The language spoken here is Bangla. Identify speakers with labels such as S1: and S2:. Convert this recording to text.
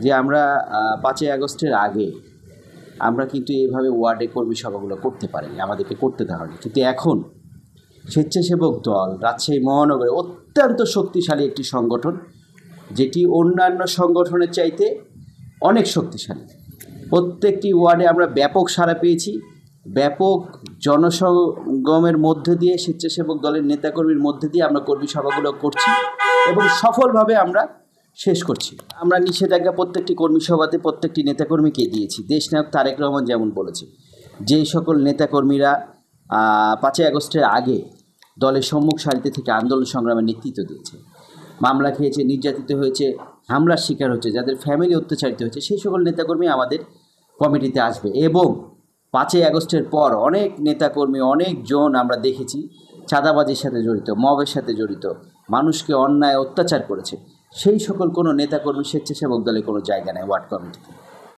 S1: যে আমরা ৫ই আগস্টের আগে আমরা কিন্তু এইভাবে ওয়ার্ডে কর্মী সভাগুলো করতে পারিনি, আমাদেরকে করতে দেওয়া হয়নি। কিন্তু এখন স্বেচ্ছাসেবক দল রাজশাহী মহানগরে অত্যন্ত শক্তিশালী একটি সংগঠন, যেটি অন্যান্য সংগঠনের চাইতে অনেক শক্তিশালী। প্রত্যেকটি ওয়ার্ডে আমরা ব্যাপক সাড়া পেয়েছি। ব্যাপক জনসমাগমের মধ্যে দিয়ে স্বেচ্ছাসেবক দলের নেতাকর্মীর মধ্যে দিয়ে আমরা কর্মী সভাগুলো করছি এবং সফলভাবে আমরা শেষ করছি। আমরা নিষেধাজ্ঞা প্রত্যেকটি কর্মী সভাতে প্রত্যেকটি নেতাকর্মীকে দিয়েছি। দেশনায়ক তারেক রহমান যেমন বলেছে, যেই সকল নেতাকর্মীরা ৫ই আগস্টের আগে দলের সম্মুখ সারিতে থেকে আন্দোলন সংগ্রামের নেতৃত্ব দিয়েছে, মামলা খেয়েছে, নির্যাতিত হয়েছে, হামলার শিকার হচ্ছে, যাদের ফ্যামিলি অত্যাচারিত হয়েছে, সেই সকল নেতাকর্মী আমাদের কমিটিতে আসবে। এবং ৫ই আগস্টের পর অনেক নেতাকর্মী, অনেকজন আমরা দেখেছি চাঁদাবাজির সাথে জড়িত, মবের সাথে জড়িত, মানুষকে অন্যায় অত্যাচার করেছে, সেই সকল কোনো নেতাকর্মী স্বেচ্ছাসেবক দলে কোনো জায়গা নেই ওয়ার্ড কমিটিতে।